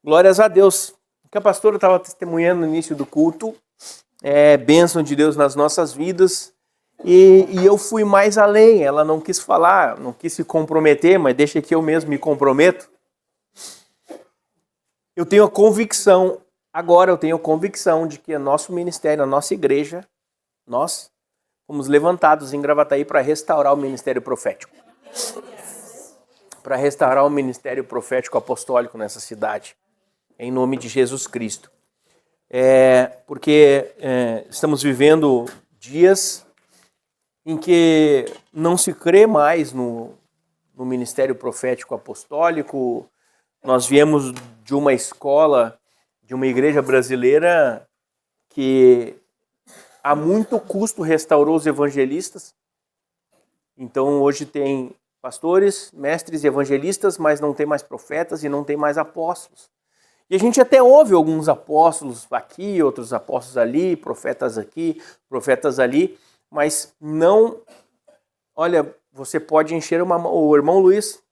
Glórias a Deus. O que a pastora estava testemunhando no início do culto é bênção de Deus nas nossas vidas. E eu fui mais além. Ela não quis falar, não quis se comprometer, mas deixa que eu mesmo me comprometo. Eu tenho a convicção de que o nosso ministério, a nossa igreja, nós fomos levantados em Gravataí para restaurar o ministério profético. Para restaurar o ministério profético apostólico nessa cidade. Em nome de Jesus Cristo. Porque estamos vivendo dias em que não se crê mais no ministério profético apostólico. Nós viemos de uma escola, de uma igreja brasileira que a muito custo restaurou os evangelistas. Então hoje tem pastores, mestres e evangelistas, mas não tem mais profetas e não tem mais apóstolos. E a gente até ouve alguns apóstolos aqui, outros apóstolos ali, profetas aqui, profetas ali, mas não... Olha, você pode encher o irmão Luiz,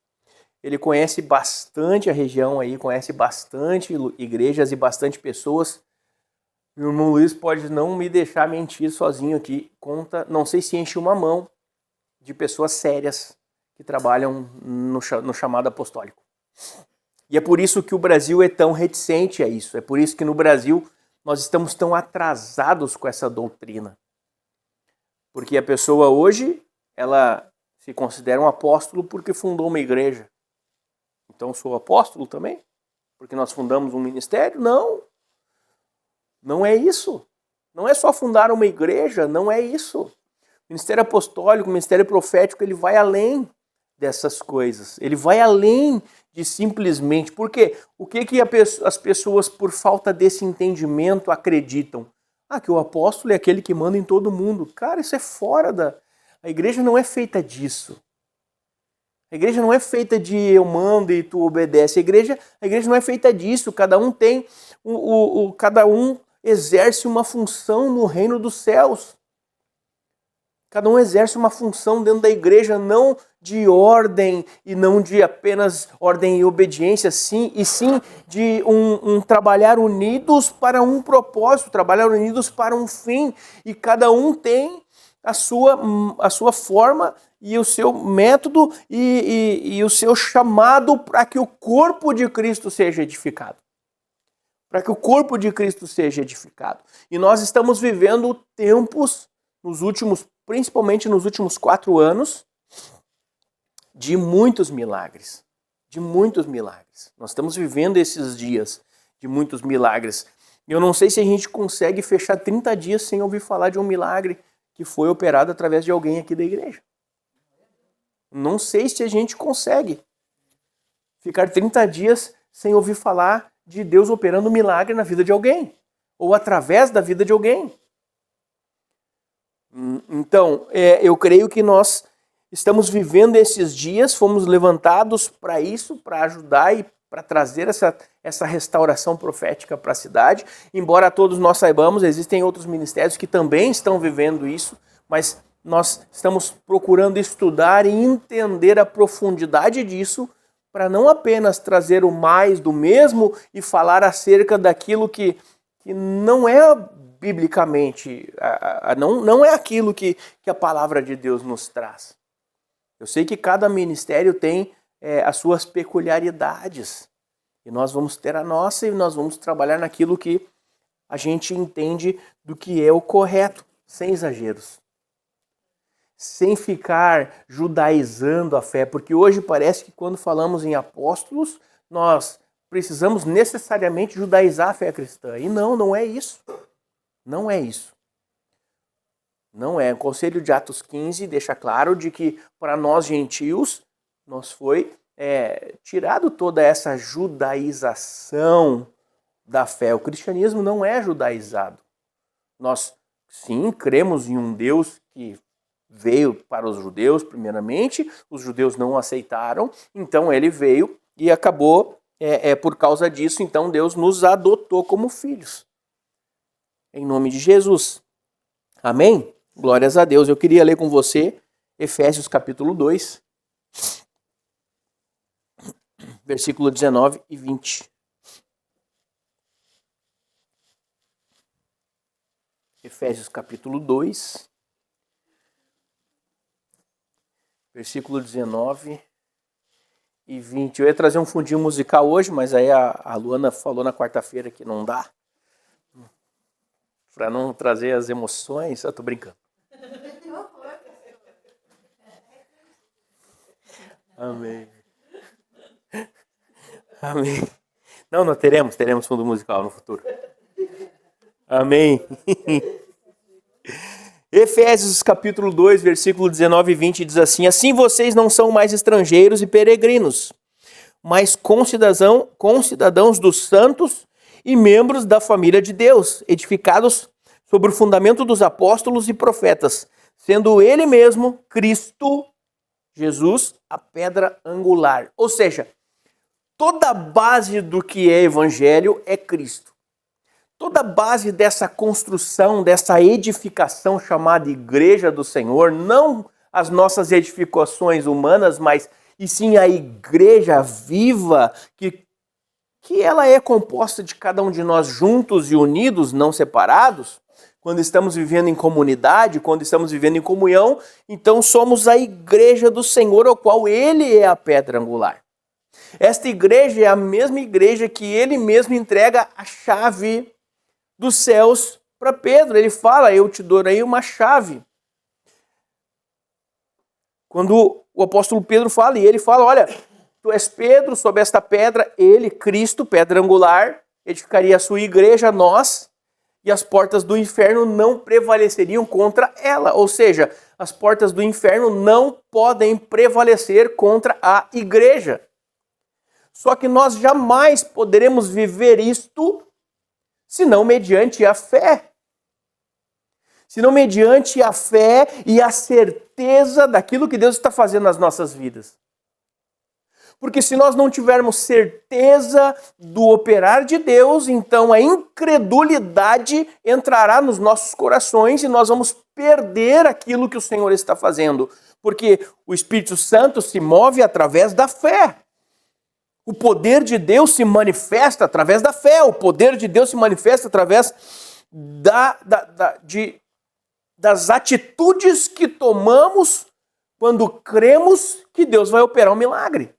ele conhece bastante a região aí, conhece bastante igrejas e bastante pessoas. O irmão Luiz pode não me deixar mentir sozinho aqui, não sei se enche uma mão de pessoas sérias que trabalham no chamado apostólico. E é por isso que o Brasil é tão reticente a isso. É por isso que no Brasil nós estamos tão atrasados com essa doutrina. Porque a pessoa hoje, ela se considera um apóstolo porque fundou uma igreja. Então eu sou apóstolo também? Porque nós fundamos um ministério? Não. Não é isso. Não é só fundar uma igreja, não é isso. O ministério apostólico, o ministério profético, ele vai além dessas coisas. Ele vai além de simplesmente... Porque o que as pessoas, por falta desse entendimento, acreditam? Que o apóstolo é aquele que manda em todo mundo. Cara, isso é fora da... A igreja não é feita disso. A igreja não é feita de eu mando e tu obedece. A igreja não é feita disso. Cada um tem... cada um exerce uma função no reino dos céus. Cada um exerce uma função dentro da igreja, não de ordem e não de apenas ordem e obediência, sim de um trabalhar unidos para um propósito, trabalhar unidos para um fim. E cada um tem a sua forma e o seu método e o seu chamado para que o corpo de Cristo seja edificado. Para que o corpo de Cristo seja edificado. E nós estamos vivendo tempos, principalmente nos últimos 4 anos, de muitos milagres. De muitos milagres. Nós estamos vivendo esses dias de muitos milagres. Eu não sei se a gente consegue fechar 30 dias sem ouvir falar de um milagre que foi operado através de alguém aqui da igreja. Não sei se a gente consegue ficar 30 dias sem ouvir falar de Deus operando um milagre na vida de alguém. Ou através da vida de alguém. Então, eu creio que nós estamos vivendo esses dias, fomos levantados para isso, para ajudar e para trazer essa restauração profética para a cidade. Embora todos nós saibamos, existem outros ministérios que também estão vivendo isso, mas nós estamos procurando estudar e entender a profundidade disso, para não apenas trazer o mais do mesmo e falar acerca daquilo que não é biblicamente, não é aquilo que a palavra de Deus nos traz. Eu sei que cada ministério tem as suas peculiaridades. E nós vamos ter a nossa e nós vamos trabalhar naquilo que a gente entende do que é o correto, sem exageros. Sem ficar judaizando a fé, porque hoje parece que quando falamos em apóstolos, nós precisamos necessariamente judaizar a fé cristã. E não é isso. Não é isso. Não é. O Conselho de Atos 15 deixa claro de que para nós gentios, nos foi tirado toda essa judaização da fé. O cristianismo não é judaizado. Nós, sim, cremos em um Deus que veio para os judeus, primeiramente. Os judeus não aceitaram, então ele veio e acabou, por causa disso, então Deus nos adotou como filhos. Em nome de Jesus. Amém? Glórias a Deus. Eu queria ler com você Efésios capítulo 2, versículo 19 e 20. Efésios capítulo 2, versículo 19 e 20. Eu ia trazer um fundinho musical hoje, mas aí a Luana falou na quarta-feira que não dá. Para não trazer as emoções, eu tô brincando. Amém. Amém. Não, nós teremos fundo musical no futuro. Amém. Efésios capítulo 2, versículo 19 e 20 diz assim: assim vocês não são mais estrangeiros e peregrinos, mas concidadãos dos santos e membros da família de Deus, edificados sobre o fundamento dos apóstolos e profetas, sendo ele mesmo, Cristo Jesus, a pedra angular. Ou seja, toda a base do que é evangelho é Cristo. Toda a base dessa construção, dessa edificação chamada Igreja do Senhor, não as nossas edificações humanas, mas e sim a igreja viva, que ela é composta de cada um de nós juntos e unidos, não separados. Quando estamos vivendo em comunidade, quando estamos vivendo em comunhão, então somos a igreja do Senhor, ao qual ele é a pedra angular. Esta igreja é a mesma igreja que ele mesmo entrega a chave dos céus para Pedro. Ele fala: eu te dou aí uma chave. Quando o apóstolo Pedro fala, e ele fala: olha, tu és Pedro, sob esta pedra, ele, Cristo, pedra angular, edificaria a sua igreja, nós, e as portas do inferno não prevaleceriam contra ela. Ou seja, as portas do inferno não podem prevalecer contra a igreja. Só que nós jamais poderemos viver isto senão mediante a fé. Senão mediante a fé e a certeza daquilo que Deus está fazendo nas nossas vidas. Porque se nós não tivermos certeza do operar de Deus, então a incredulidade entrará nos nossos corações e nós vamos perder aquilo que o Senhor está fazendo. Porque o Espírito Santo se move através da fé. O poder de Deus se manifesta através da fé. O poder de Deus se manifesta através das atitudes que tomamos quando cremos que Deus vai operar um milagre.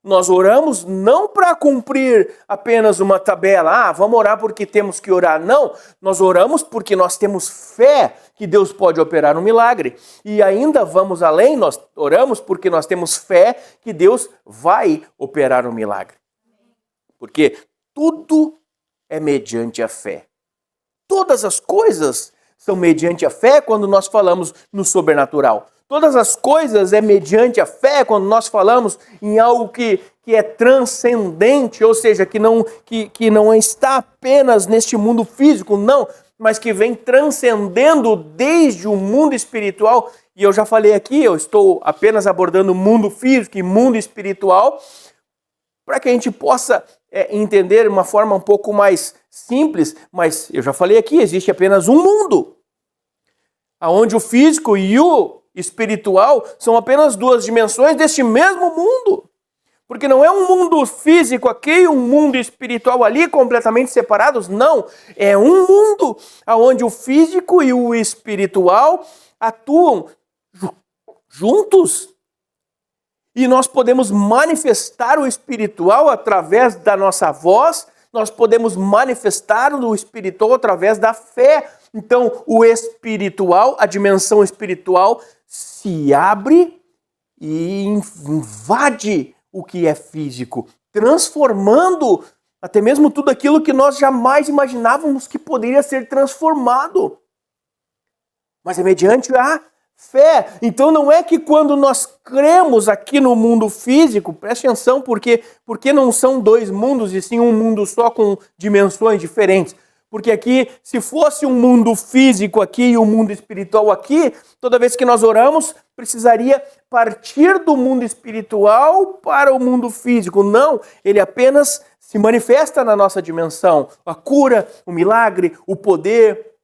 Nós oramos não para cumprir apenas uma tabela. Vamos orar porque temos que orar. Não, nós oramos porque nós temos fé que Deus pode operar um milagre. E ainda vamos além, nós oramos porque nós temos fé que Deus vai operar um milagre. Porque tudo é mediante a fé. Todas as coisas são mediante a fé quando nós falamos no sobrenatural. Todas as coisas é mediante a fé quando nós falamos em algo que é transcendente, ou seja, que não está apenas neste mundo físico, não, mas que vem transcendendo desde o mundo espiritual. E eu já falei aqui, eu estou apenas abordando o mundo físico e mundo espiritual, para que a gente possa entender de uma forma um pouco mais simples, mas eu já falei aqui, existe apenas um mundo, onde o físico e o espiritual são apenas duas dimensões deste mesmo mundo. Porque não é um mundo físico aqui e um mundo espiritual ali completamente separados, não. É um mundo onde o físico e o espiritual atuam juntos. E nós podemos manifestar o espiritual através da nossa voz, nós podemos manifestar o espiritual através da fé. Então, o espiritual, a dimensão espiritual, se abre e invade o que é físico, transformando até mesmo tudo aquilo que nós jamais imaginávamos que poderia ser transformado. Mas é mediante a fé. Então não é que quando nós cremos aqui no mundo físico, preste atenção, porque não são dois mundos e sim um mundo só com dimensões diferentes. Porque aqui, se fosse um mundo físico aqui e um mundo espiritual aqui, toda vez que nós oramos, precisaria partir do mundo espiritual para o mundo físico. Não, ele apenas se manifesta na nossa dimensão. A cura, o milagre, o poder,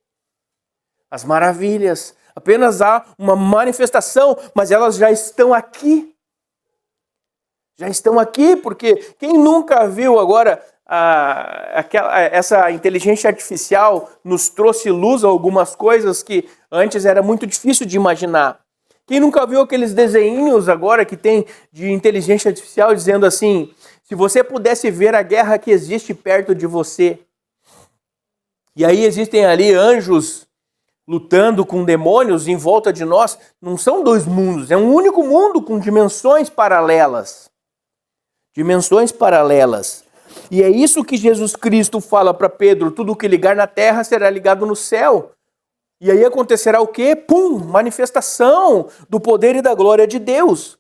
as maravilhas. Apenas há uma manifestação, mas elas já estão aqui. Já estão aqui, porque quem nunca viu agora essa inteligência artificial nos trouxe luz a algumas coisas que antes era muito difícil de imaginar. Quem nunca viu aqueles desenhinhos agora que tem de inteligência artificial dizendo assim, se você pudesse ver a guerra que existe perto de você, e aí existem ali anjos lutando com demônios em volta de nós, não são dois mundos, é um único mundo com dimensões paralelas. Dimensões paralelas. E é isso que Jesus Cristo fala para Pedro, tudo que ligar na terra será ligado no céu. E aí acontecerá o quê? Pum! Manifestação do poder e da glória de Deus.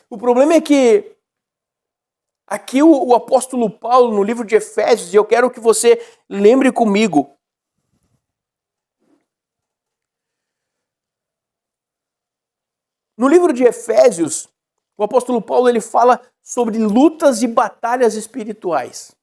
O problema é que aqui o apóstolo Paulo, no livro de Efésios, e eu quero que você lembre comigo, no livro de Efésios, o apóstolo Paulo ele fala sobre lutas e batalhas espirituais.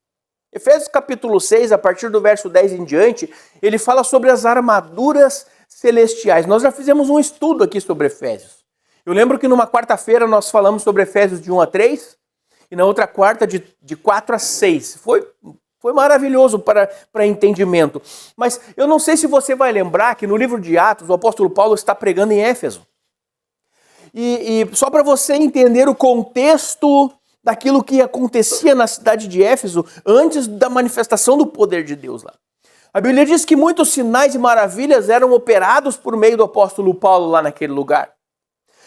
Efésios capítulo 6, a partir do verso 10 em diante, ele fala sobre as armaduras celestiais. Nós já fizemos um estudo aqui sobre Efésios. Eu lembro que numa quarta-feira nós falamos sobre Efésios de 1 a 3 e na outra quarta de 4 a 6. Foi maravilhoso para entendimento. Mas eu não sei se você vai lembrar que no livro de Atos o apóstolo Paulo está pregando em Éfeso. E só para você entender o contexto daquilo que acontecia na cidade de Éfeso antes da manifestação do poder de Deus lá. A Bíblia diz que muitos sinais e maravilhas eram operados por meio do apóstolo Paulo lá naquele lugar.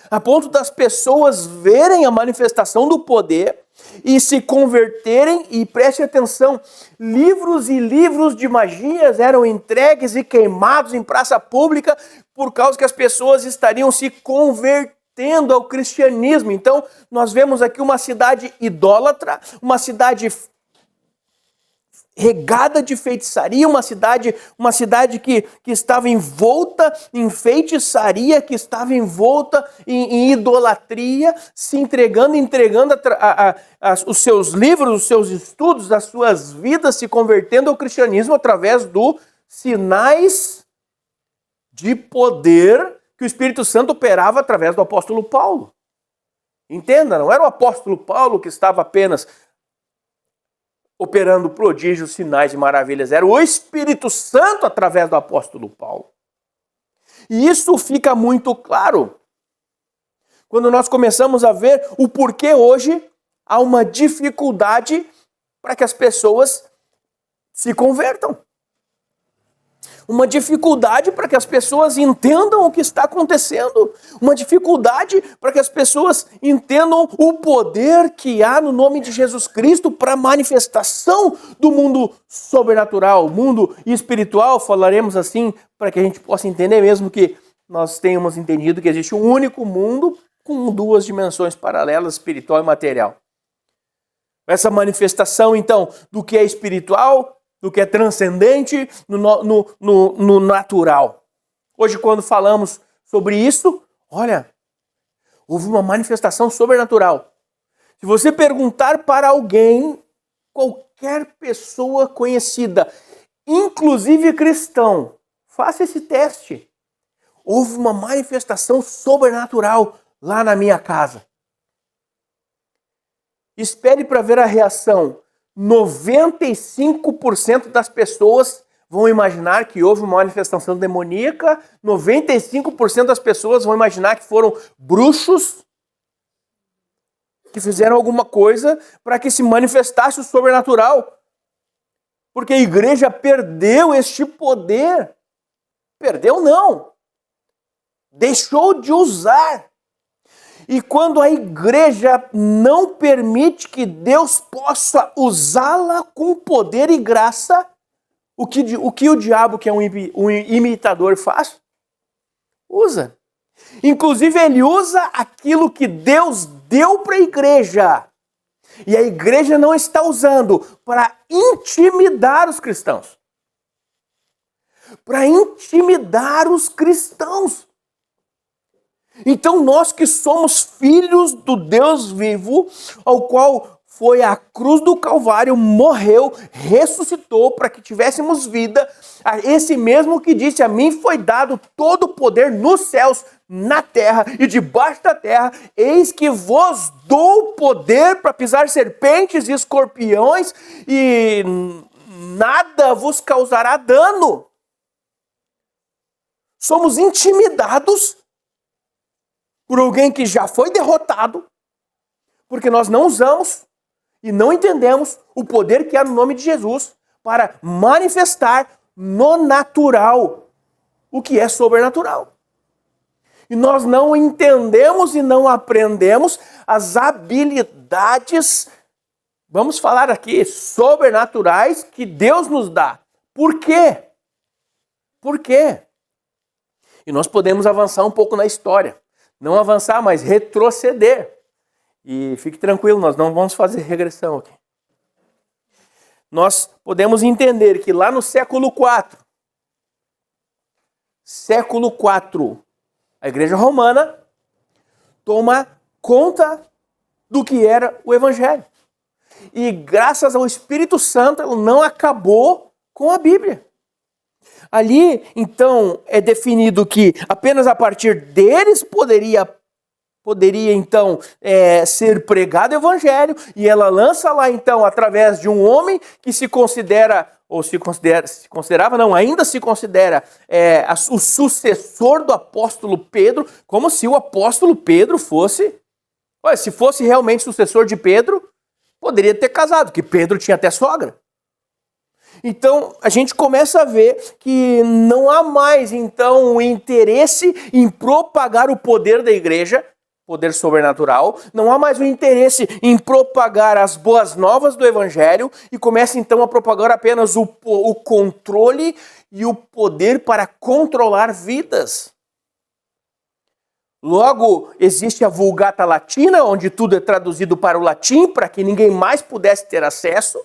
A ponto das pessoas verem a manifestação do poder e se converterem, e preste atenção, livros e livros de magias eram entregues e queimados em praça pública por causa que as pessoas estariam se convertendo ao cristianismo. Então, nós vemos aqui uma cidade idólatra, uma cidade regada de feitiçaria, uma cidade que estava envolta em feitiçaria, que estava envolta em idolatria, se entregando os seus livros, os seus estudos, as suas vidas, se convertendo ao cristianismo através dos sinais de poder que o Espírito Santo operava através do apóstolo Paulo. Entenda, não era o apóstolo Paulo que estava apenas operando prodígios, sinais e maravilhas. Era o Espírito Santo através do apóstolo Paulo. E isso fica muito claro quando nós começamos a ver o porquê hoje há uma dificuldade para que as pessoas se convertam. Uma dificuldade para que as pessoas entendam o que está acontecendo. Uma dificuldade para que as pessoas entendam o poder que há no nome de Jesus Cristo para a manifestação do mundo sobrenatural, mundo espiritual, falaremos assim, para que a gente possa entender mesmo que nós tenhamos entendido que existe um único mundo com duas dimensões paralelas, espiritual e material. Essa manifestação, então, do que é espiritual, do que é transcendente no natural. Hoje, quando falamos sobre isso, olha, houve uma manifestação sobrenatural. Se você perguntar para alguém, qualquer pessoa conhecida, inclusive cristão, faça esse teste. Houve uma manifestação sobrenatural lá na minha casa. Espere para ver a reação. 95% das pessoas vão imaginar que houve uma manifestação demoníaca, 95% das pessoas vão imaginar que foram bruxos que fizeram alguma coisa para que se manifestasse o sobrenatural. Porque a igreja perdeu este poder. Perdeu não. Deixou de usar. E quando a igreja não permite que Deus possa usá-la com poder e graça, o que o diabo, que é um imitador, faz? Usa. Inclusive, ele usa aquilo que Deus deu para a igreja. E a igreja não está usando para intimidar os cristãos. Para intimidar os cristãos. Então nós que somos filhos do Deus vivo, ao qual foi à cruz do Calvário, morreu, ressuscitou para que tivéssemos vida. Esse mesmo que disse: a mim foi dado todo o poder nos céus, na terra e debaixo da terra. Eis que vos dou poder para pisar serpentes e escorpiões e nada vos causará dano. Somos intimidados por alguém que já foi derrotado, porque nós não usamos e não entendemos o poder que há no nome de Jesus para manifestar no natural o que é sobrenatural. E nós não entendemos e não aprendemos as habilidades, vamos falar aqui, sobrenaturais que Deus nos dá. Por quê? Por quê? E nós podemos avançar um pouco na história. Não avançar, mas retroceder. E fique tranquilo, nós não vamos fazer regressão aqui. Nós podemos entender que lá no século IV, a Igreja Romana toma conta do que era o Evangelho. E graças ao Espírito Santo, ela não acabou com a Bíblia. Ali, então, é definido que apenas a partir deles poderia então ser pregado o Evangelho, e ela lança lá então através de um homem que se considera, ou se considerava, não, ainda se considera o sucessor do apóstolo Pedro, como se o apóstolo Pedro fosse, se fosse realmente sucessor de Pedro, poderia ter casado, que Pedro tinha até sogra. Então, a gente começa a ver que não há mais, então, o interesse em propagar o poder da igreja, poder sobrenatural, não há mais o interesse em propagar as boas novas do Evangelho e começa, então, a propagar apenas o controle e o poder para controlar vidas. Logo, existe a Vulgata Latina, onde tudo é traduzido para o latim, para que ninguém mais pudesse ter acesso,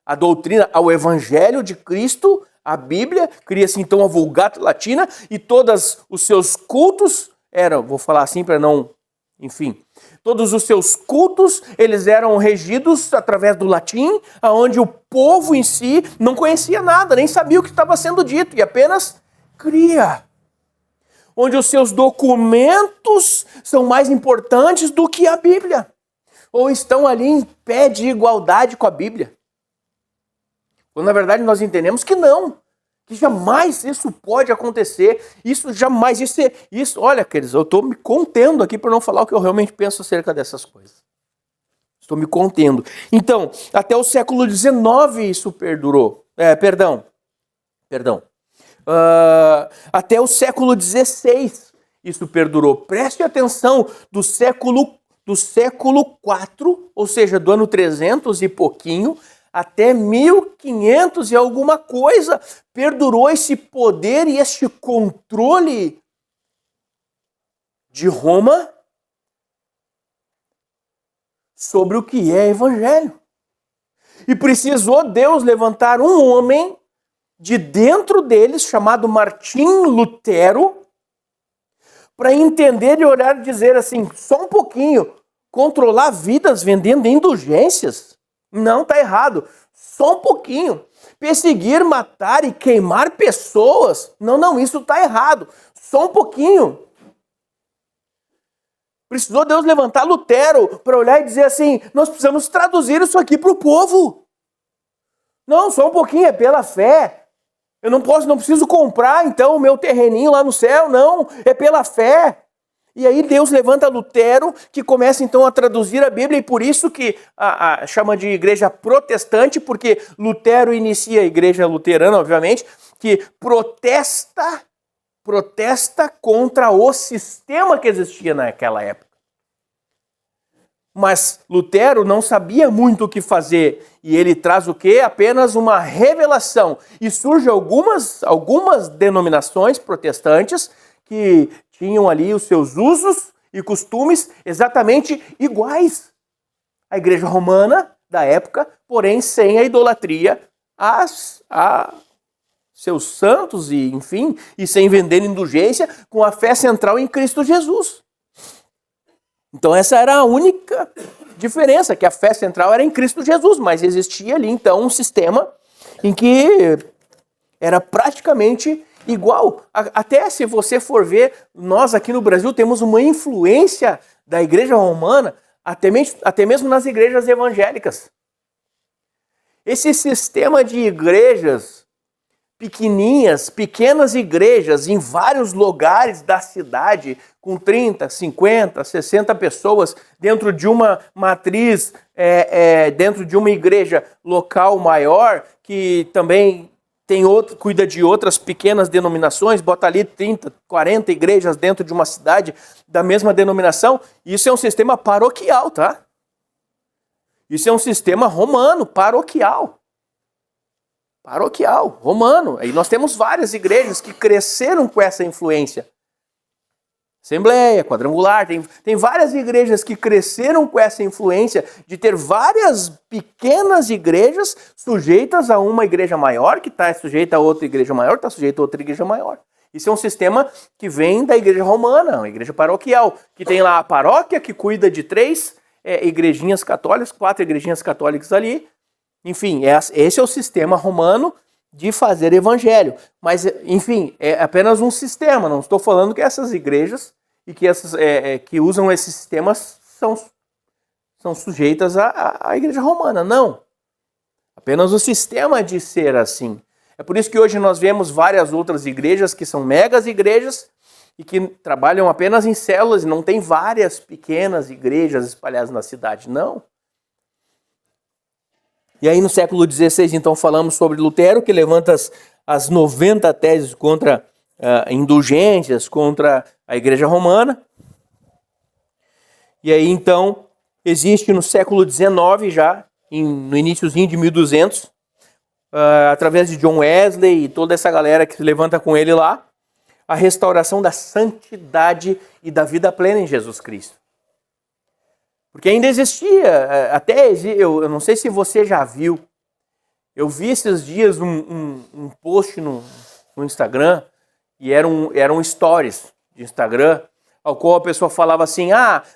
à doutrina, ao Evangelho de Cristo, à Bíblia. Cria-se então a Vulgata Latina e todos os seus cultos vou falar assim para não, enfim, todos os seus cultos, eles eram regidos através do latim, onde o povo em si não conhecia nada, nem sabia o que estava sendo dito e apenas cria. Onde os seus documentos são mais importantes do que a Bíblia. Ou estão ali em pé de igualdade com a Bíblia. Quando na verdade nós entendemos que não, que jamais isso pode acontecer, olha, queridos, eu estou me contendo aqui para não falar o que eu realmente penso acerca dessas coisas. Estou me contendo. Então, até o século XIX isso perdurou, até o século XVI isso perdurou. Preste atenção, do século IV, ou seja, do ano 300 e pouquinho, até 1500 e alguma coisa, perdurou esse poder e este controle de Roma sobre o que é Evangelho. E precisou Deus levantar um homem de dentro deles, chamado Martim Lutero, para entender e olhar e dizer assim, só um pouquinho, controlar vidas vendendo indulgências? Não, está errado. Só um pouquinho. Perseguir, matar e queimar pessoas? Não, isso está errado. Só um pouquinho. Precisou Deus levantar Lutero para olhar e dizer assim, nós precisamos traduzir isso aqui para o povo. Não, só um pouquinho, é pela fé. Eu não preciso comprar então o meu terreninho lá no céu, não, é pela fé. E aí Deus levanta Lutero, que começa então a traduzir a Bíblia, e por isso que chama de igreja protestante, porque Lutero inicia a igreja luterana, obviamente, que protesta contra o sistema que existia naquela época. Mas Lutero não sabia muito o que fazer, e ele traz o quê? Apenas uma revelação. E surgem algumas denominações protestantes que tinham ali os seus usos e costumes exatamente iguais à igreja romana da época, porém sem a idolatria a seus santos e, enfim, e sem vender indulgência, com a fé central em Cristo Jesus. Então essa era a única diferença, que a fé central era em Cristo Jesus, mas existia ali então um sistema em que era praticamente igual. Até se você for ver, nós aqui no Brasil temos uma influência da igreja romana, até mesmo nas igrejas evangélicas. Esse sistema de igrejas pequeninhas, pequenas igrejas em vários lugares da cidade, com 30, 50, 60 pessoas dentro de uma matriz, dentro de uma igreja local maior, que também cuida de outras pequenas denominações, bota ali 30, 40 igrejas dentro de uma cidade da mesma denominação. Isso é um sistema paroquial, tá? Isso é um sistema romano, paroquial. Paroquial, romano. Aí nós temos várias igrejas que cresceram com essa influência. Assembleia, quadrangular, tem várias igrejas que cresceram com essa influência de ter várias pequenas igrejas sujeitas a uma igreja maior, que está sujeita a outra igreja maior, está sujeita a outra igreja maior. Isso é um sistema que vem da igreja romana, uma igreja paroquial, que tem lá a paróquia que cuida de 3 igrejinhas católicas, 4 igrejinhas católicas ali. Enfim, esse é o sistema romano de fazer evangelho. Mas, enfim, é apenas um sistema. Não estou falando que essas igrejas e que que usam esses sistemas são sujeitas à igreja romana. Não. Apenas o sistema de ser assim. É por isso que hoje nós vemos várias outras igrejas que são megas igrejas e que trabalham apenas em células e não tem várias pequenas igrejas espalhadas na cidade. Não. E aí no século XVI, então, falamos sobre Lutero, que levanta as 90 teses contra indulgências, contra a Igreja Romana. E aí, então, existe no século XIX, já, no iniciozinho de 1200, através de John Wesley e toda essa galera que se levanta com ele lá, a restauração da santidade e da vida plena em Jesus Cristo. Porque ainda existia, eu não sei se você já viu, eu vi esses dias um post no Instagram, e era um stories de Instagram, ao qual a pessoa falava assim,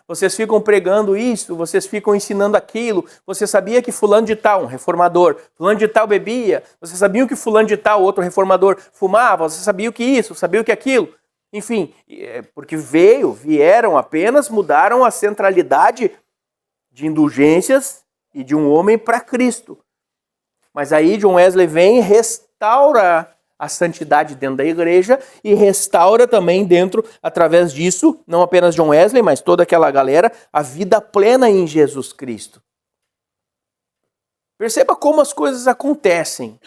vocês ficam pregando isso, vocês ficam ensinando aquilo, você sabia que fulano de tal, um reformador, fulano de tal bebia, você sabia que fulano de tal, outro reformador, fumava, você sabia que isso, sabia que aquilo, enfim, porque vieram apenas, mudaram a centralidade de indulgências e de um homem para Cristo. Mas aí John Wesley vem e restaura a santidade dentro da igreja e restaura também dentro, através disso, não apenas John Wesley, mas toda aquela galera, a vida plena em Jesus Cristo. Perceba como as coisas acontecem.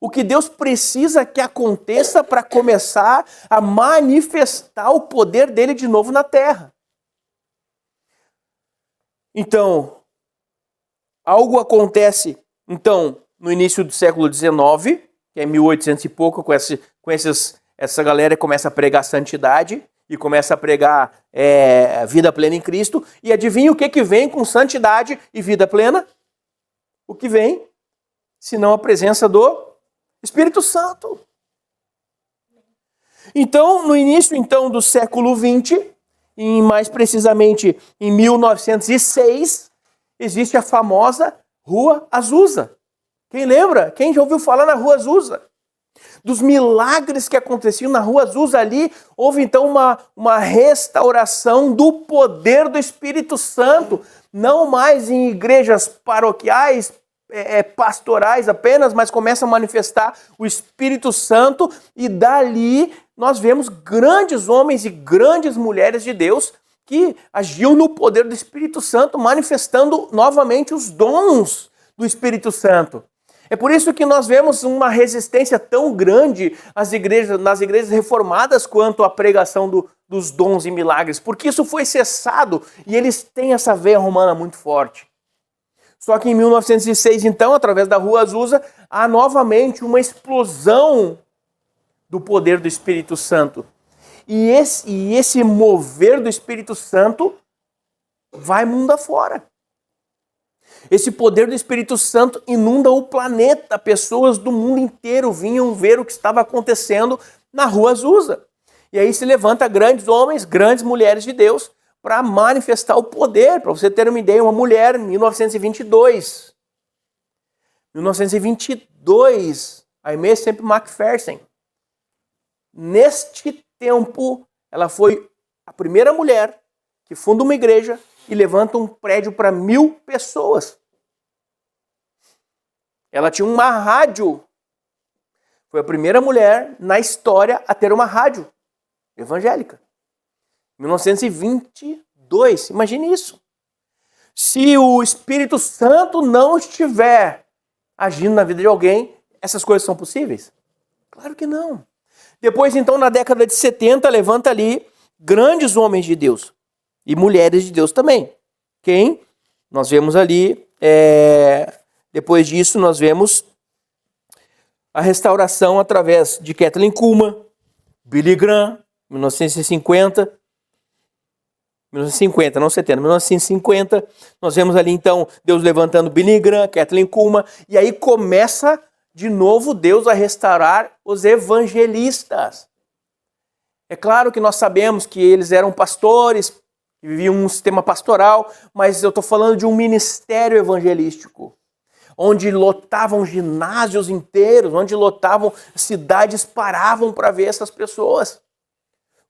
O que Deus precisa que aconteça para começar a manifestar o poder dele de novo na terra. Então, algo acontece, então, no início do século XIX, que é 1800 e pouco, essa galera começa a pregar santidade e começa a pregar vida plena em Cristo. E adivinha o que vem com santidade e vida plena? O que vem, senão a presença do Espírito Santo. Então, no início do século XX, e mais precisamente em 1906, existe a famosa Rua Azusa. Quem lembra? Quem já ouviu falar na Rua Azusa? Dos milagres que aconteciam na Rua Azusa ali, houve então uma restauração do poder do Espírito Santo, não mais em igrejas paroquiais, pastorais apenas, mas começa a manifestar o Espírito Santo, e dali nós vemos grandes homens e grandes mulheres de Deus que agiam no poder do Espírito Santo, manifestando novamente os dons do Espírito Santo. É por isso que nós vemos uma resistência tão grande nas igrejas reformadas quanto à pregação dos dons e milagres, porque isso foi cessado e eles têm essa veia romana muito forte. Só que em 1906, então, através da Rua Azusa, há novamente uma explosão do poder do Espírito Santo. E esse mover do Espírito Santo vai mundo afora. Esse poder do Espírito Santo inunda o planeta. Pessoas do mundo inteiro vinham ver o que estava acontecendo na Rua Azusa. E aí se levanta grandes homens, grandes mulheres de Deus para manifestar o poder. Para você ter uma ideia, uma mulher, em 1922, a Aimee Semple McPherson, neste tempo, ela foi a primeira mulher que funda uma igreja e levanta um prédio para 1.000 pessoas. Ela tinha uma rádio. Foi a primeira mulher na história a ter uma rádio evangélica. 1922. Imagine isso. Se o Espírito Santo não estiver agindo na vida de alguém, essas coisas são possíveis? Claro que não. Depois, então, na década de 70, levanta ali grandes homens de Deus. E mulheres de Deus também. Quem? Nós vemos ali, depois disso, nós vemos a restauração através de Kathleen Kuhlman, Billy Graham, 1950, não 70, 1950. Nós vemos ali, então, Deus levantando Billy Graham, Kathleen Kuhlman, e aí começa de novo Deus a restaurar os evangelistas. É claro que nós sabemos que eles eram pastores, que viviam um sistema pastoral, mas eu estou falando de um ministério evangelístico, onde lotavam ginásios inteiros, onde lotavam cidades, paravam para ver essas pessoas.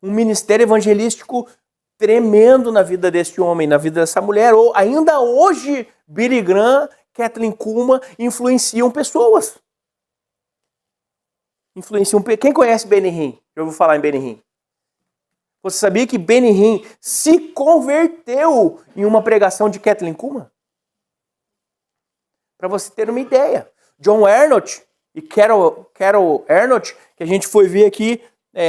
Um ministério evangelístico tremendo na vida deste homem, na vida dessa mulher. Ou ainda hoje, Billy Graham, Kathleen Kuhlman influenciam pessoas. Quem conhece Benny Hinn? Já ouviu falar em Benny Hinn? Você sabia que Benny Hinn se converteu em uma pregação de Kathleen Kuhlman? Para você ter uma ideia. John Arnott e Carol Arnott, que a gente foi ver aqui,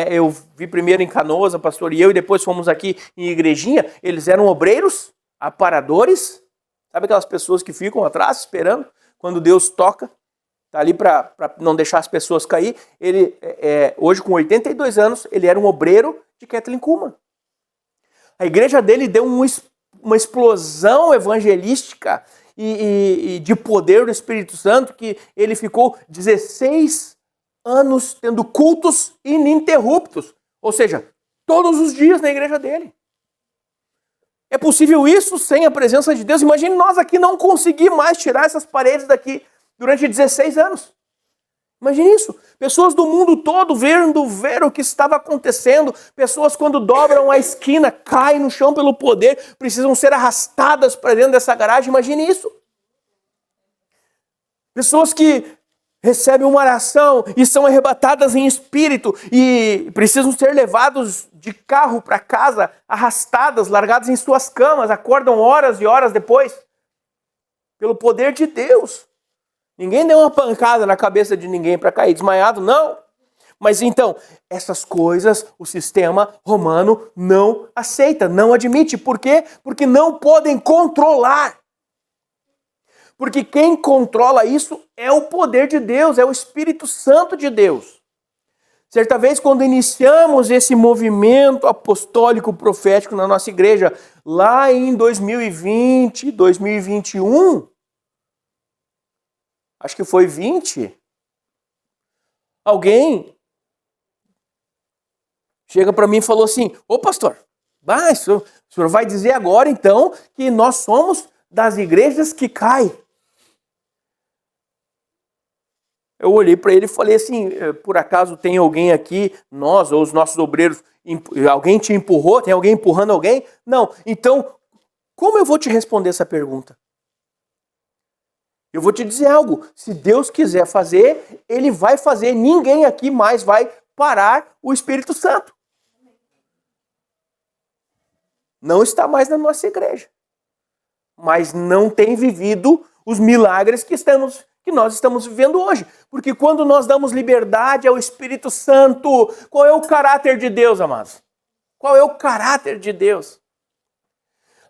eu vi primeiro em Canoas, a pastor e eu, e depois fomos aqui em Igrejinha, eles eram obreiros, aparadores, sabe aquelas pessoas que ficam atrás esperando quando Deus toca? Está ali para não deixar as pessoas cair. Ele, hoje com 82 anos, ele era um obreiro de Kathleen Kuhlman. A igreja dele deu uma explosão evangelística e de poder do Espírito Santo, que ele ficou 16 anos tendo cultos ininterruptos. Ou seja, todos os dias na igreja dele. É possível isso sem a presença de Deus? Imagine nós aqui não conseguir mais tirar essas paredes daqui durante 16 anos. Imagine isso. Pessoas do mundo todo vendo ver o que estava acontecendo. Pessoas, quando dobram a esquina, caem no chão pelo poder, precisam ser arrastadas para dentro dessa garagem. Imagine isso. Pessoas que recebem uma oração e são arrebatadas em espírito e precisam ser levados de carro para casa, arrastadas, largadas em suas camas, acordam horas e horas depois, pelo poder de Deus. Ninguém deu uma pancada na cabeça de ninguém para cair desmaiado, não. Mas então, essas coisas o sistema romano não aceita, não admite. Por quê? Porque não podem controlar. Porque quem controla isso é o poder de Deus, é o Espírito Santo de Deus. Certa vez, quando iniciamos esse movimento apostólico profético na nossa igreja, lá em 2020, 2021, acho que foi 20, alguém chega para mim e falou assim: ô pastor, o senhor vai dizer agora então que nós somos das igrejas que caem. Eu olhei para ele e falei assim: por acaso tem alguém aqui, nós ou os nossos obreiros, alguém te empurrou? Tem alguém empurrando alguém? Não. Então, como eu vou te responder essa pergunta? Eu vou te dizer algo, se Deus quiser fazer, Ele vai fazer, ninguém aqui mais vai parar o Espírito Santo. Não está mais na nossa igreja, mas não tem vivido os milagres que nós estamos vivendo hoje. Porque quando nós damos liberdade ao Espírito Santo, qual é o caráter de Deus, amados? Qual é o caráter de Deus?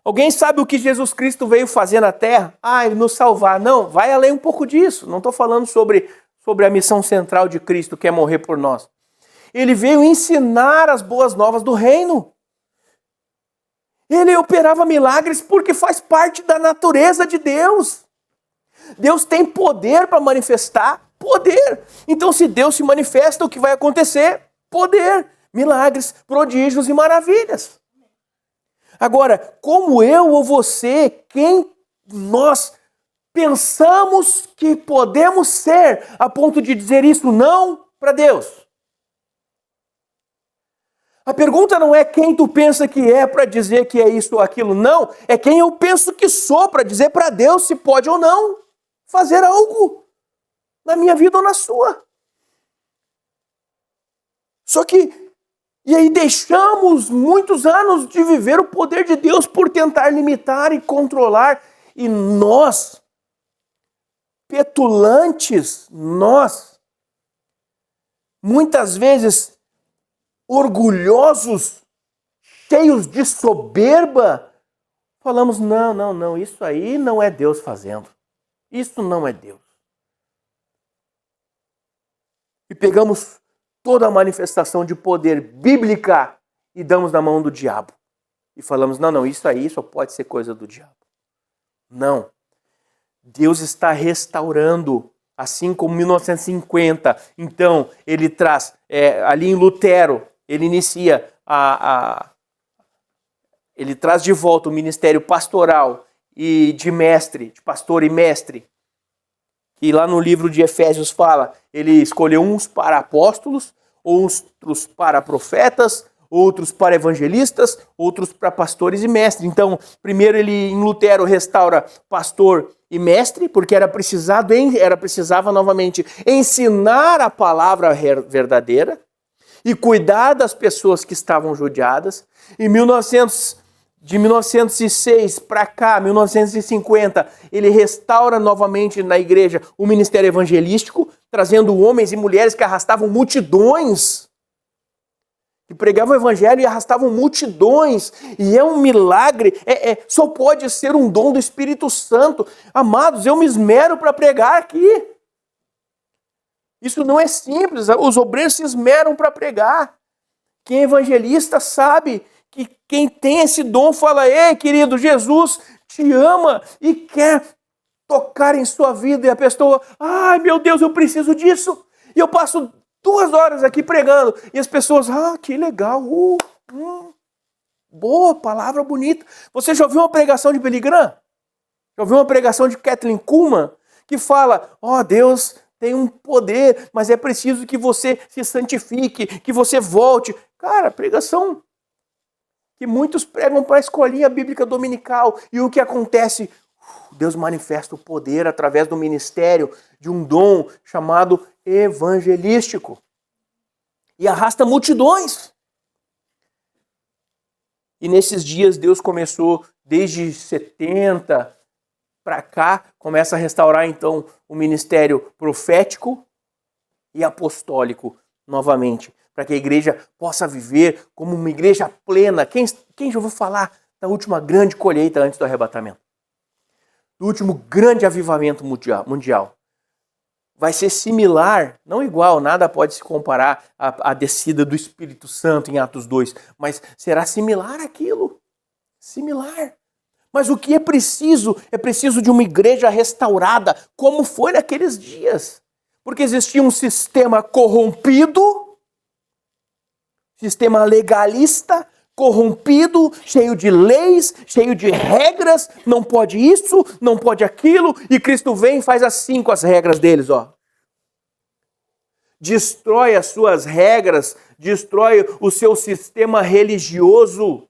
Alguém sabe o que Jesus Cristo veio fazer na terra? Nos salvar. Não, vai além um pouco disso. Não estou falando sobre a missão central de Cristo, que é morrer por nós. Ele veio ensinar as boas novas do reino. Ele operava milagres porque faz parte da natureza de Deus. Deus tem poder para manifestar poder. Então, se Deus se manifesta, o que vai acontecer? Poder, milagres, prodígios e maravilhas. Agora, como eu ou você, quem nós pensamos que podemos ser a ponto de dizer isso não para Deus? A pergunta não é quem tu pensa que é para dizer que é isso ou aquilo, não. É quem eu penso que sou para dizer para Deus se pode ou não fazer algo na minha vida ou na sua. Só que, e aí deixamos muitos anos de viver o poder de Deus por tentar limitar e controlar. E nós, petulantes, nós, muitas vezes orgulhosos, cheios de soberba, falamos, não, isso aí não é Deus fazendo. Isso não é Deus. E pegamos toda a manifestação de poder bíblica e damos na mão do diabo. E falamos, não, isso aí só pode ser coisa do diabo. Não. Deus está restaurando, assim como em 1950. Então, ele traz, ali em Lutero, ele inicia ele traz de volta o ministério pastoral e de mestre, de pastor e mestre, que lá no livro de Efésios fala, ele escolheu uns para apóstolos, outros para profetas, outros para evangelistas, outros para pastores e mestres. Então, primeiro ele, em Lutero, restaura pastor e mestre, porque era precisava novamente ensinar a palavra verdadeira e cuidar das pessoas que estavam judiadas. De 1906 para cá, 1950, ele restaura novamente na igreja o ministério evangelístico, trazendo homens e mulheres que arrastavam multidões, que pregavam o evangelho e arrastavam multidões. E é um milagre, só pode ser um dom do Espírito Santo. Amados, eu me esmero para pregar aqui. Isso não é simples, os obreiros se esmeram para pregar. Quem é evangelista sabe que quem tem esse dom fala, ei, querido, Jesus te ama e quer tocar em sua vida. E a pessoa, ai meu Deus, eu preciso disso. E eu passo 2 horas aqui pregando. E as pessoas, que legal, boa, palavra bonita. Você já ouviu uma pregação de Billy Graham? Já ouviu uma pregação de Kathleen Kuhlman? Que fala, Deus tem um poder, mas é preciso que você se santifique, que você volte. Cara, pregação que muitos pregam para a escolinha bíblica dominical. E o que acontece? Deus manifesta o poder através do ministério de um dom chamado evangelístico. E arrasta multidões. E nesses dias Deus começou, desde 70 para cá, começa a restaurar então o ministério profético e apostólico novamente, para que a igreja possa viver como uma igreja plena. Quem já ouviu falar da última grande colheita antes do arrebatamento? Do último grande avivamento mundial. Vai ser similar, não igual, nada pode se comparar à descida do Espírito Santo em Atos 2, mas será similar àquilo. Similar. Mas o que é preciso? É preciso de uma igreja restaurada, como foi naqueles dias. Porque existia um sistema corrompido, sistema legalista, corrompido, cheio de leis, cheio de regras, não pode isso, não pode aquilo, e Cristo vem e faz assim com as regras deles, Destrói as suas regras, destrói o seu sistema religioso.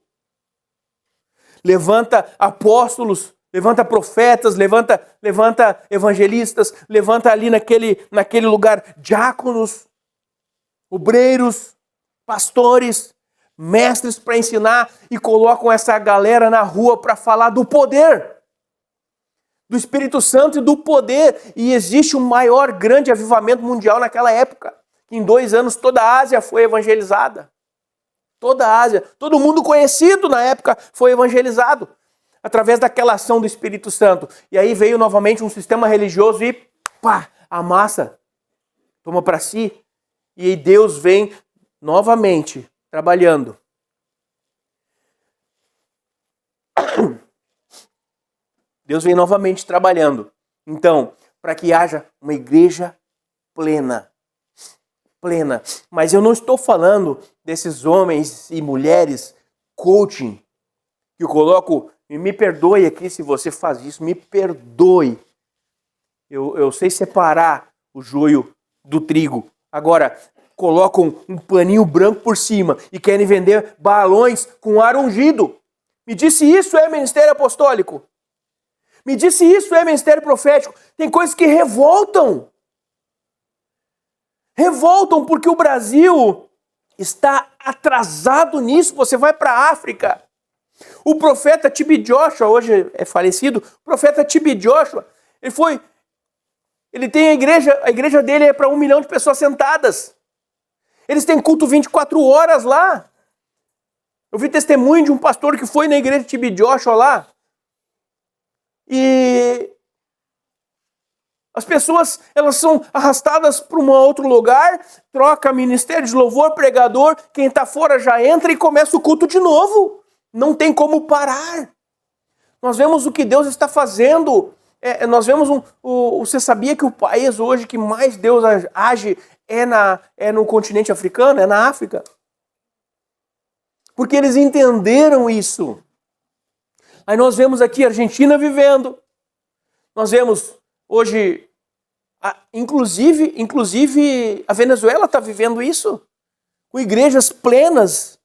Levanta apóstolos, levanta profetas, levanta evangelistas, levanta ali naquele lugar diáconos, obreiros, pastores, mestres para ensinar e colocam essa galera na rua para falar do poder, do Espírito Santo e do poder. E existe o maior grande avivamento mundial naquela época, que em 2 anos toda a Ásia foi evangelizada. Toda a Ásia, todo mundo conhecido na época foi evangelizado através daquela ação do Espírito Santo. E aí veio novamente um sistema religioso e a massa toma para si. E aí Deus vem novamente trabalhando. Deus vem novamente trabalhando. Então, para que haja uma igreja plena. Mas eu não estou falando desses homens e mulheres coaching, que que colocam, e me perdoe aqui se você faz isso, me perdoe. Eu sei separar o joio do trigo. Agora, colocam um paninho branco por cima e querem vender balões com ar ungido. Me disse isso é ministério apostólico? Me disse isso é ministério profético? Tem coisas que revoltam. Revoltam porque o Brasil está atrasado nisso. Você vai para a África. O profeta T.B. Joshua, hoje é falecido, o profeta T.B. Joshua, ele tem a igreja dele é para 1 milhão de pessoas sentadas. Eles têm culto 24 horas lá. Eu vi testemunho de um pastor que foi na igreja de T.B. Joshua lá. E as pessoas, elas são arrastadas para um outro lugar, troca ministério de louvor, pregador, quem está fora já entra e começa o culto de novo. Não tem como parar. Nós vemos o que Deus está fazendo. Nós vemos você sabia que o país hoje que mais Deus age é no continente africano, é na África? Porque eles entenderam isso. Aí nós vemos aqui a Argentina vivendo. Nós vemos hoje, inclusive a Venezuela está vivendo isso. Com igrejas plenas,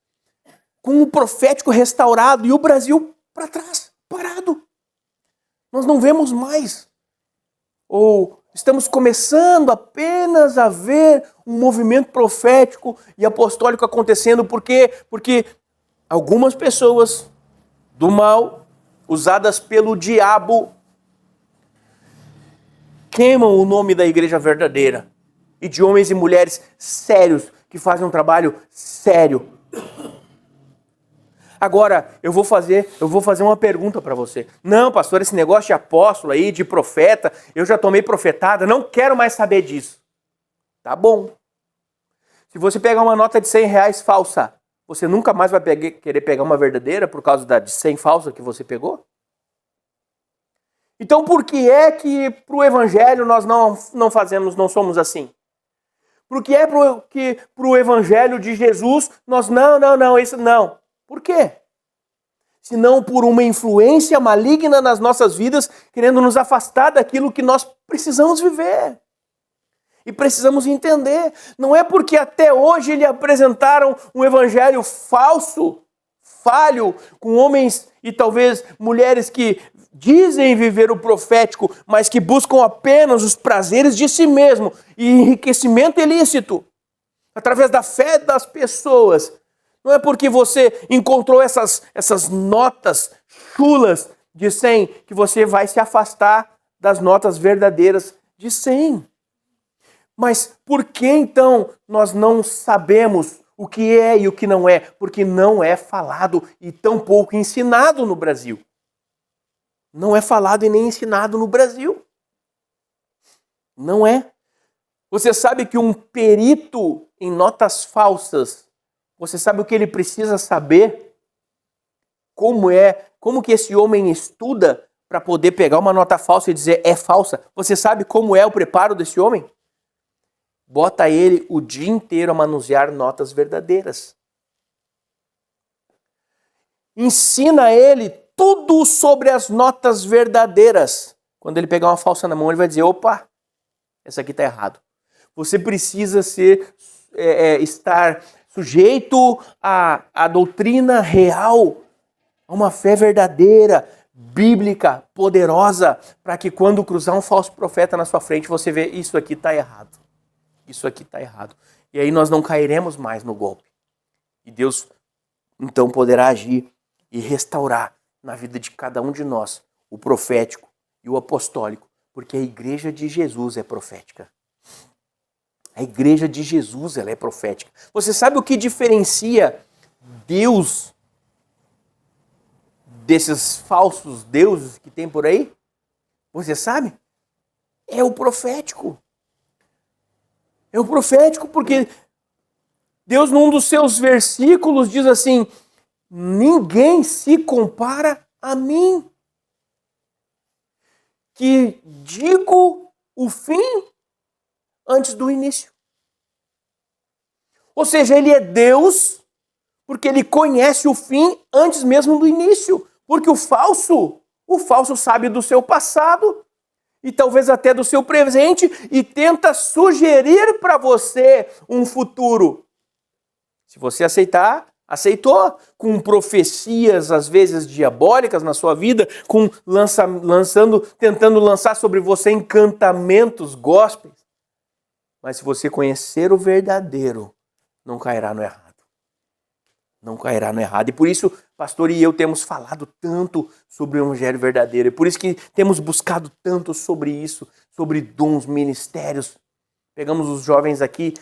com o profético restaurado e o Brasil para trás, parado. Nós não vemos mais. Ou estamos começando apenas a ver um movimento profético e apostólico acontecendo. Por quê? Porque algumas pessoas do mal, usadas pelo diabo, queimam o nome da igreja verdadeira e de homens e mulheres sérios que fazem um trabalho sério. Agora, eu vou fazer uma pergunta para você. Não, pastor, esse negócio de apóstolo aí, de profeta, eu já tomei profetada, não quero mais saber disso. Tá bom. Se você pegar uma nota de 100 reais falsa, você nunca mais vai querer pegar uma verdadeira por causa da de 100 falsa que você pegou? Então por que é que para o evangelho nós não somos assim? Por que é que para o evangelho de Jesus nós isso não? Por quê? Senão por uma influência maligna nas nossas vidas, querendo nos afastar daquilo que nós precisamos viver. E precisamos entender. Não é porque até hoje eles apresentaram um evangelho falso, falho, com homens e talvez mulheres que dizem viver o profético, mas que buscam apenas os prazeres de si mesmo e enriquecimento ilícito, através da fé das pessoas. Não é porque você encontrou essas notas chulas de 100 que você vai se afastar das notas verdadeiras de 100. Mas por que então nós não sabemos o que é e o que não é? Porque não é falado e tampouco ensinado no Brasil. Não é falado e nem ensinado no Brasil. Não é. Você sabe que um perito em notas falsas, você sabe o que ele precisa saber? Como que esse homem estuda para poder pegar uma nota falsa e dizer é falsa? Você sabe como é o preparo desse homem? Bota ele o dia inteiro a manusear notas verdadeiras. Ensina ele tudo sobre as notas verdadeiras. Quando ele pegar uma falsa na mão, ele vai dizer, opa, essa aqui está errado. Você precisa estar sujeito à doutrina real, a uma fé verdadeira, bíblica, poderosa, para que quando cruzar um falso profeta na sua frente, você vê, isso aqui está errado. Isso aqui está errado. E aí nós não cairemos mais no golpe. E Deus, então, poderá agir e restaurar na vida de cada um de nós o profético e o apostólico, porque a igreja de Jesus é profética. A igreja de Jesus, ela é profética. Você sabe o que diferencia Deus desses falsos deuses que tem por aí? Você sabe? É o profético. É o profético porque Deus, num dos seus versículos, diz assim, ninguém se compara a mim, que digo o fim antes do início. Ou seja, ele é Deus porque ele conhece o fim antes mesmo do início. Porque o falso sabe do seu passado e talvez até do seu presente e tenta sugerir para você um futuro. Se você aceitar, aceitou, com profecias às vezes diabólicas na sua vida, com tentando lançar sobre você encantamentos gospels. Mas se você conhecer o verdadeiro, não cairá no errado. Não cairá no errado. E por isso, pastor e eu temos falado tanto sobre o evangelho verdadeiro. E por isso que temos buscado tanto sobre isso, sobre dons, ministérios. Pegamos os jovens aqui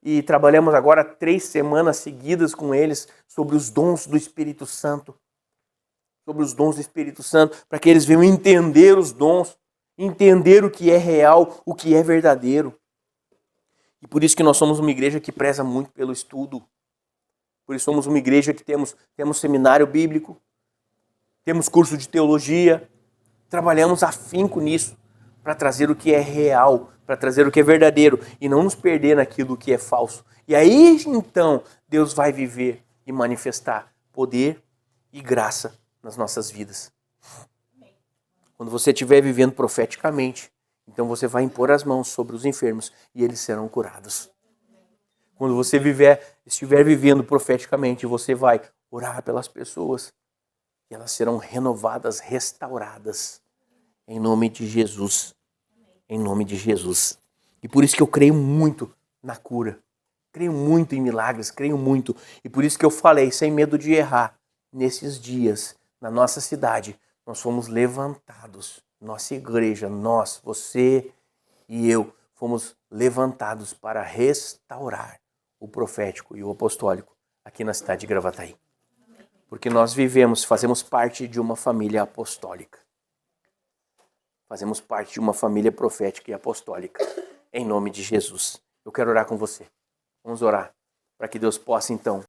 e trabalhamos agora 3 semanas seguidas com eles sobre os dons do Espírito Santo. Sobre os dons do Espírito Santo, para que eles venham entender os dons, entender o que é real, o que é verdadeiro. E por isso que nós somos uma igreja que preza muito pelo estudo. Por isso somos uma igreja que temos seminário bíblico, temos curso de teologia, trabalhamos afinco nisso, para trazer o que é real, para trazer o que é verdadeiro e não nos perder naquilo que é falso. E aí, então, Deus vai viver e manifestar poder e graça nas nossas vidas. Quando você estiver vivendo profeticamente, então você vai impor as mãos sobre os enfermos e eles serão curados. Quando você estiver vivendo profeticamente, você vai orar pelas pessoas e elas serão renovadas, restauradas, em nome de Jesus. Em nome de Jesus. E por isso que eu creio muito na cura. Creio muito em milagres, creio muito. E por isso que eu falei, sem medo de errar, nesses dias, na nossa cidade, nós fomos levantados. Nossa igreja, nós, você e eu, fomos levantados para restaurar o profético e o apostólico aqui na cidade de Gravataí. Porque nós fazemos parte de uma família apostólica. Fazemos parte de uma família profética e apostólica. Em nome de Jesus. Eu quero orar com você. Vamos orar para que Deus possa, então,